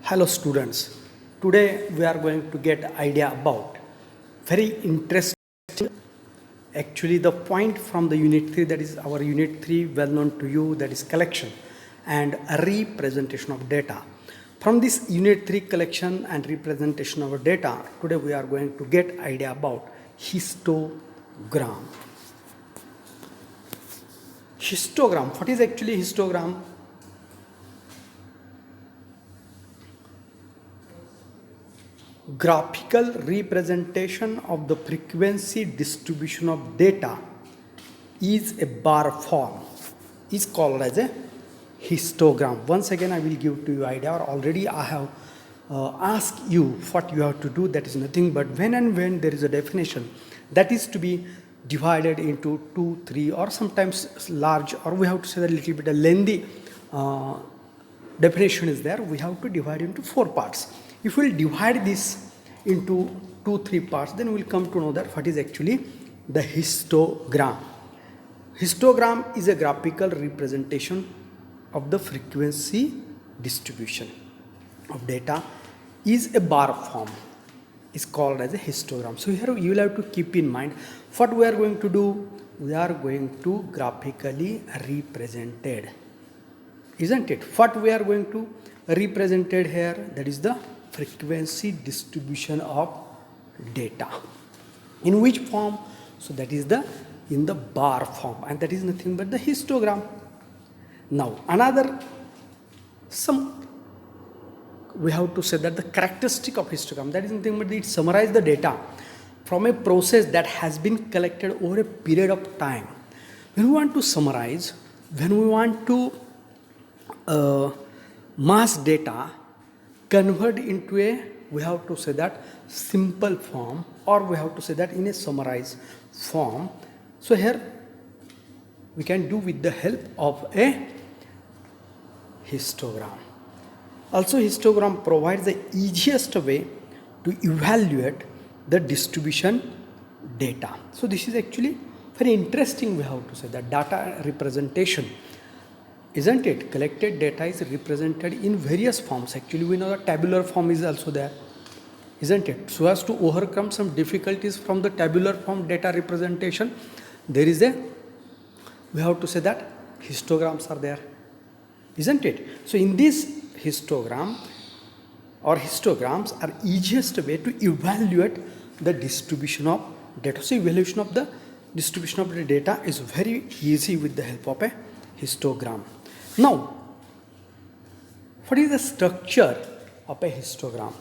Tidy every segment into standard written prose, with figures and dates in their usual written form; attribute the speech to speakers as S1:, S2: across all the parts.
S1: Hello students, today we are going to get idea about very interesting, actually the point from the unit 3, that is our unit 3 well known to you, that is collection and representation of data. From this unit 3 collection and representation of data, today we are going to get idea about histogram. Histogram, what is actually histogram? Graphical representation of the frequency distribution of data is a bar form, is called as a histogram. Once again I will give to you idea, or already I have asked you what you have to do. That is nothing but when there is a definition that is to be divided into 2, 3 or sometimes large, or we have to say that a little bit a lengthy definition is there, we have to divide into 4 parts. If we will divide this into 2, 3 parts, then we will come to know that what is actually the histogram. Histogram is a graphical representation of the frequency distribution of data, is a bar form, is called as a histogram. So here you will have to keep in mind what we are going to do. We are going to graphically represented, isn't it? What we are going to represented here, that is the frequency distribution of data. In which form? So that is in the bar form, and that is nothing but the histogram. Now another, we have to say that the characteristic of histogram, that is nothing but it summarizes the data from a process that has been collected over a period of time. When we want to summarize, when we want to mass data, convert into a, we have to say that simple form, or we have to say that in a summarized form. So here we can do with the help of a histogram. Also histogram provides the easiest way to evaluate the distribution data. So this is actually very interesting, we have to say that data representation, isn't it? Collected data is represented in various forms. Actually we know that tabular form is also there, isn't it? So as to overcome some difficulties from the tabular form data representation, there is we have to say that histograms are there, isn't it? So in this histogram or histograms are easiest way to evaluate the distribution of data. So evaluation of the distribution of the data is very easy with the help of a histogram. Now, what is the structure of a histogram,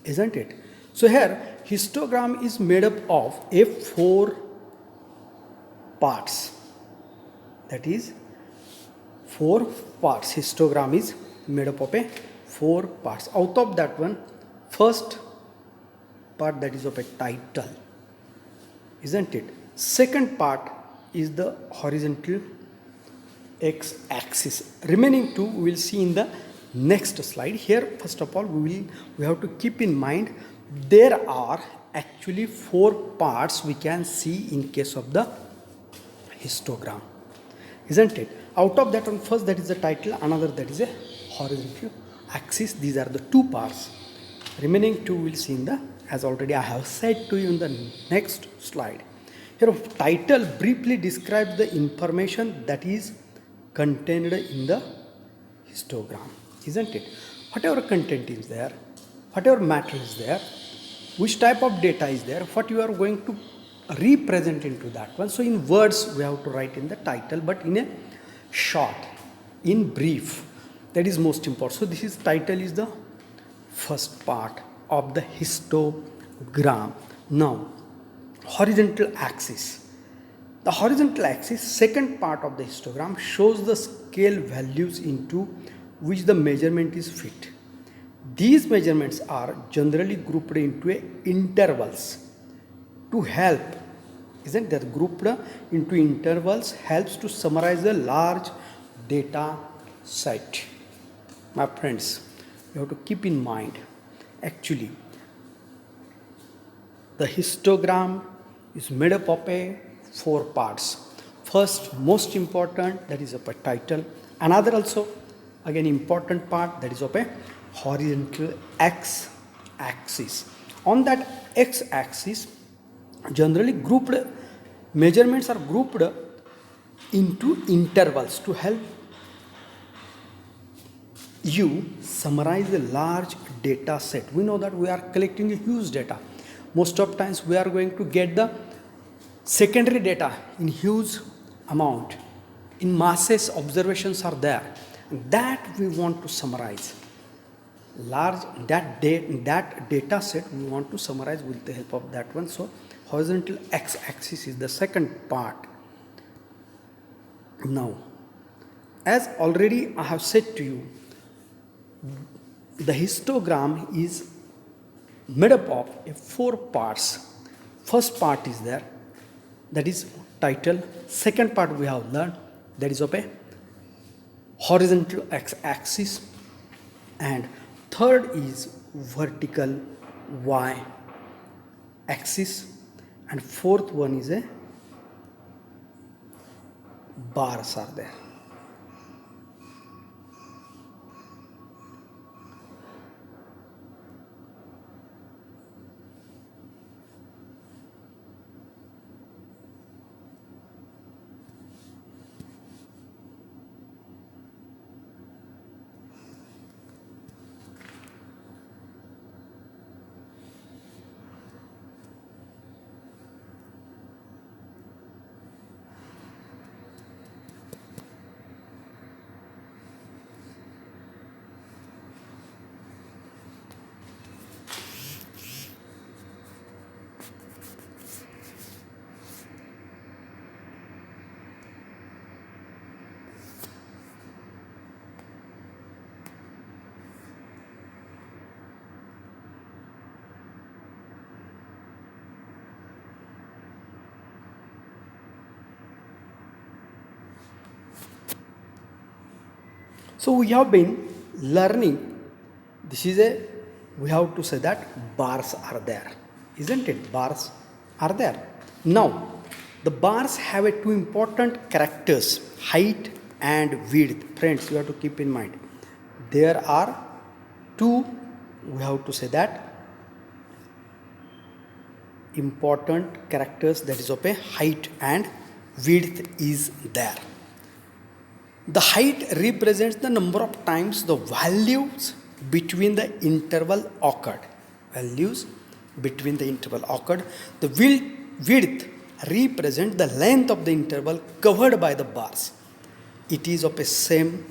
S1: isn't it? So here histogram is made up of 4 parts, that is 4 parts. Histogram is made up of 4 parts. Out of that one, first part, that is of a title, isn't it? Second part is the horizontal x-axis. Remaining 2 we will see in the next slide. Here first of all we have to keep in mind there are actually 4 parts we can see in case of the histogram, isn't it? Out of that one, first that is the title, another that is a horizontal axis. These are the 2 parts. Remaining 2 we will see in the, as already I have said to you, in the next slide. Here title briefly describes the information that is contained in the histogram, isn't it? Whatever content is there, whatever matter is there, which type of data is there, what you are going to represent into that one. So in words we have to write in the title, but in a short, in brief, that is most important. So this is title is the first part of the histogram. Now horizontal axis. The horizontal axis, second part of the histogram, shows the scale values into which the measurement is fit. These measurements are generally grouped into intervals to help, isn't that? Grouped into intervals helps to summarize a large data set. My friends, you have to keep in mind, actually the histogram is made up of 4 parts. First, most important, that is of a title. Another also again important part, that is of a horizontal x axis. On that x axis, generally grouped measurements are grouped into intervals to help you summarize a large data set. We know that we are collecting a huge data. Most of times we are going to get the secondary data in huge amount. In masses, observations are there. And that we want to summarize. That data set we want to summarize with the help of that one. So horizontal x-axis is the second part. Now, as already I have said to you, the histogram is made up of 4 parts. First part is there, that is title. Second part we have learned, that is of a horizontal x-axis, and third is vertical y-axis, and fourth one is a bars are there. So we have been learning, we have to say that bars are there, isn't it? Bars are there. Now, the bars have 2 important characters, height and width. Friends, you have to keep in mind. There are 2, we have to say that, important characters, that is of a height and width is there. The height represents the number of times the values between the interval occurred. Values between the interval occurred. The width represents the length of the interval covered by the bars. It is of a same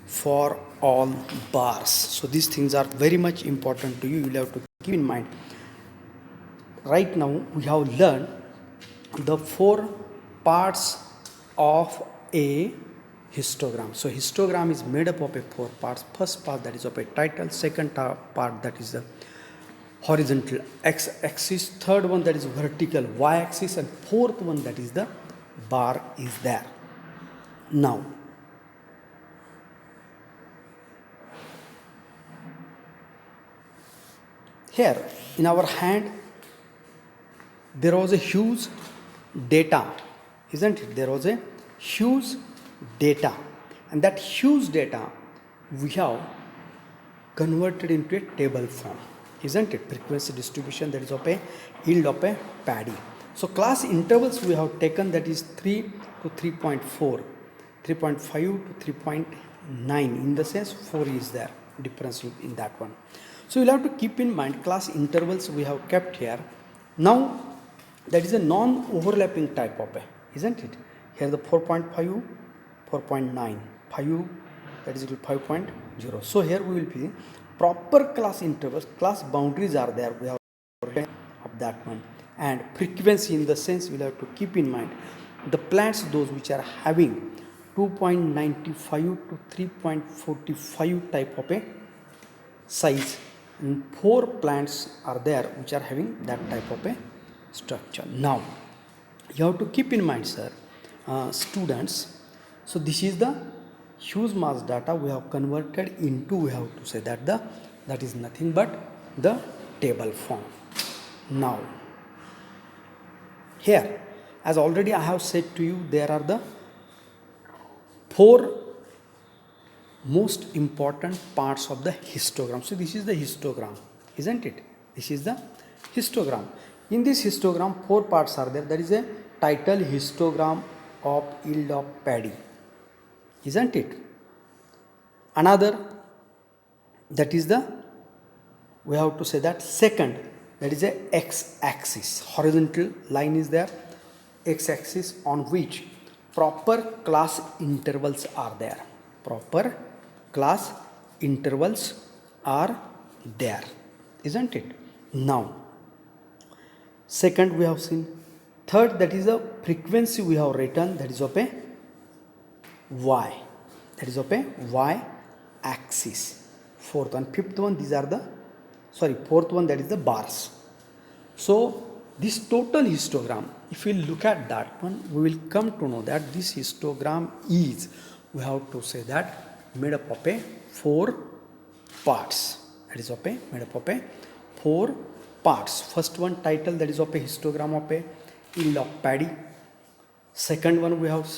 S1: for all bars. So these things are very much important to you. You will have to keep in mind. Right now we have learned the 4 parts of a histogram. So histogram is made up of 4 parts. First part, that is of a title. Second part, that is the horizontal x-axis. Third one, that is vertical y-axis. And fourth one, that is the bar is there. Now, here in our hand there was a huge data, isn't it? There was a huge data, and that huge data we have converted into a table form, isn't it? Frequency distribution, that is of a yield of a paddy. So class intervals we have taken, that is 3 to 3.4, 3.5 to 3.9, in the sense 4 is there difference in that one. So you'll have to keep in mind class intervals we have kept here. Now that is a non-overlapping type of a, isn't it? Here the 4.5, 4.9, 5, that is equal to 5.0. So here we will be proper class intervals, class boundaries are there, we have of that one. And frequency, in the sense we'll have to keep in mind the plants, those which are having 2.95 to 3.45 type of a size, and 4 plants are there which are having that type of a structure. Now you have to keep in mind, sir, students, so this is the huge mass data we have converted into, we have to say that that is nothing but the table form. Now here, as already I have said to you, there are the 4 most important parts of the histogram. So this is the histogram, isn't it? This is the histogram. In this histogram, 4 parts are there. There is a title histogram of yield of paddy, isn't it? Another, that is the, we have to say that second, that is a x-axis, horizontal line is there, x-axis on which proper class intervals are there. Proper class intervals are there, isn't it? Now, second we have seen. Third, that is the frequency we have written, that is of a y. That is of a y axis. Fourth one, fifth one, these are the, fourth one, that is the bars. So, this total histogram, if we look at that one, we will come to know that this histogram is, we have to say that, made up of a 4 parts. That is of a, made up of a 4 parts. First one, title, that is of a histogram of a yield of paddy. Second one we have,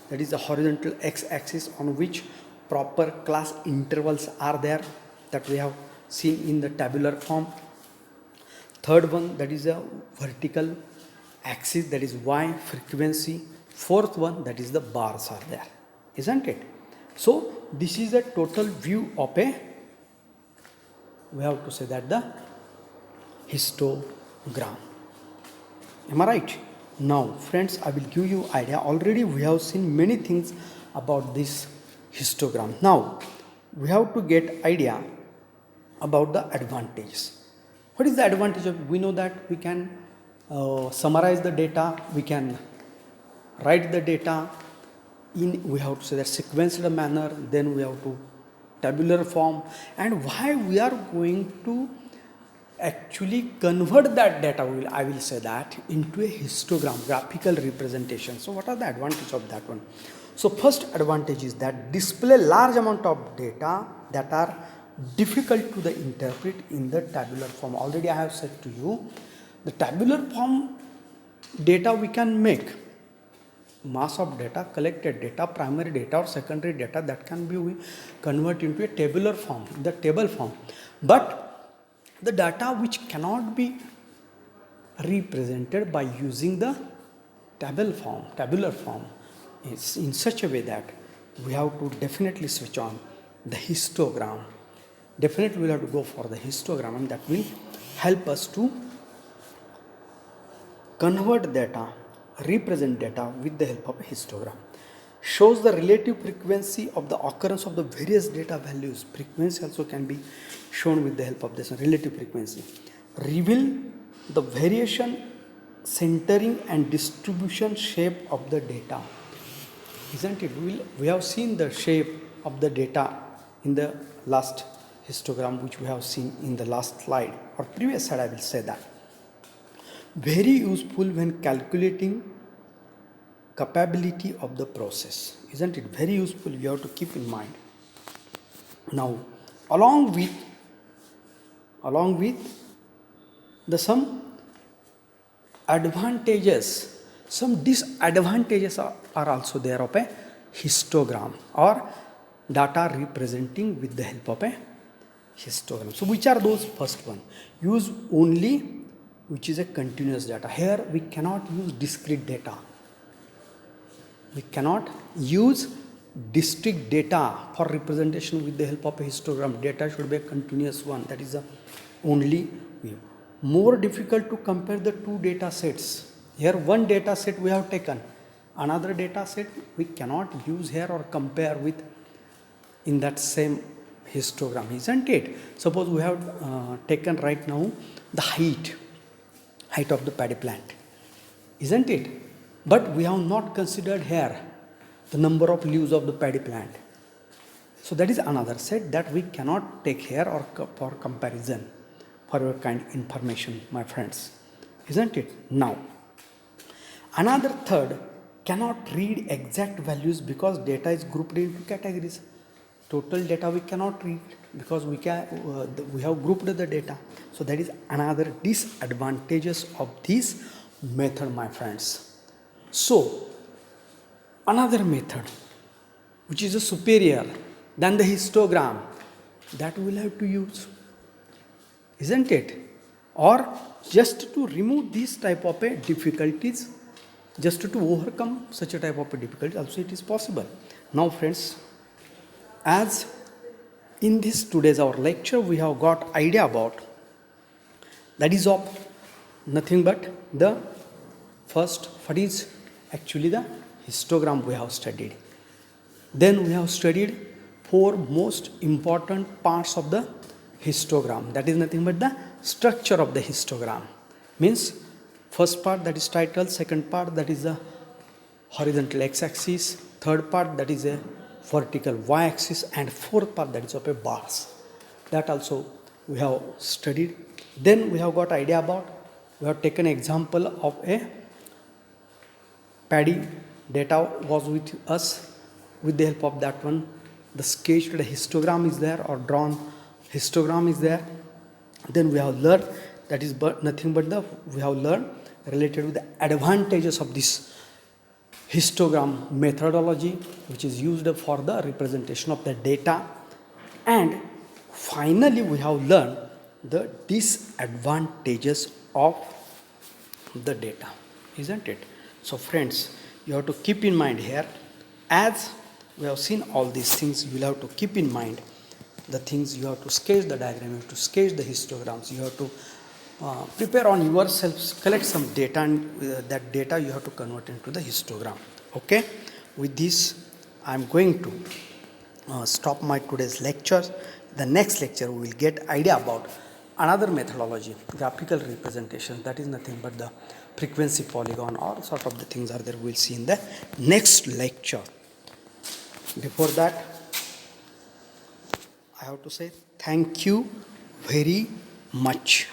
S1: that is the horizontal x-axis on which proper class intervals are there, that we have seen in the tabular form. Third one, that is a vertical axis, that is y, frequency. Fourth one, that is the bars are there, isn't it? So this is a total view of a, we have to say that, the histogram. Am I right? Now friends, I will give you idea. Already we have seen many things about this histogram. Now we have to get idea about the advantages. What is the advantage of, we know that we can summarize the data, we can write the data in, we have to say that, sequenced manner, then we have to tabular form, and why we are going to actually convert that data, I will say that, into a histogram, graphical representation. So what are the advantages of that one? So first advantage is that display large amount of data that are difficult to interpret in the tabular form. Already I have said to you, the tabular form data we can make, mass of data, collected data, primary data or secondary data, that can be converted into a tabular form, the table form. But the data which cannot be represented by using the tabular form is in such a way that we have to definitely switch on the histogram. Definitely we have to go for the histogram, and that will help us to convert data, represent data with the help of a histogram. Shows the relative frequency of the occurrence of the various data values. Frequency also can be shown with the help of this relative frequency. Reveal the variation, centering and distribution shape of the data. Isn't it? We have seen the shape of the data in the last histogram, which we have seen in the last slide or previous slide, I will say that. Very useful when calculating capability of the process. Isn't it? Very useful, you have to keep in mind. Now, along with the some advantages, some disadvantages are also there of a histogram or data representing with the help of a histogram. So which are those? First one, use only which is a continuous data. Here we cannot use discrete data. We cannot use discrete data for representation with the help of a histogram. Data should be a continuous one. That is the only way. More difficult to compare the two data sets. Here one data set we have taken, another data set we cannot use here or compare with in that same histogram, isn't it? Suppose we have taken right now the height of the paddy plant, isn't it? But we have not considered here the number of leaves of the paddy plant. So that is another set that we cannot take here or for comparison for your kind information, my friends, isn't it? Now, another third, cannot read exact values because data is grouped into categories. Total data we cannot read because we have grouped the data. So that is another disadvantages of this method, my friends. So another method which is a superior than the histogram, that we will have to use, isn't it? Or just to remove these type of a difficulties, just to overcome such a type of a difficulty, also it is possible. Now friends, as in this today's our lecture, we have got idea about, that is of nothing but the first, what is actually the histogram we have studied. Then we have studied 4 most important parts of the histogram, that is nothing but the structure of the histogram. Means first part, that is title, second part, that is the horizontal x-axis, third part, that is a vertical y-axis, and fourth part, that is of a bars. That also we have studied. Then we have got idea about, we have taken example of a paddy data was with us. With the help of that one, the sketched histogram is there, or drawn histogram is there. Then we have learned, that is but nothing but the, we have learned related with the advantages of this histogram methodology, which is used for the representation of the data. And finally we have learned the disadvantages of the data, isn't it? So friends, you have to keep in mind here, as we have seen all these things, you will have to keep in mind the things. You have to sketch the diagram, you have to sketch the histograms, you have to prepare on yourself, collect some data, and that data you have to convert into the histogram. Okay, with this I am going to stop my today's lecture. The next lecture we will get idea about another methodology, graphical representation, that is nothing but the frequency polygon, all sort of the things are there, we will see in the next lecture. Before that, I have to say thank you very much.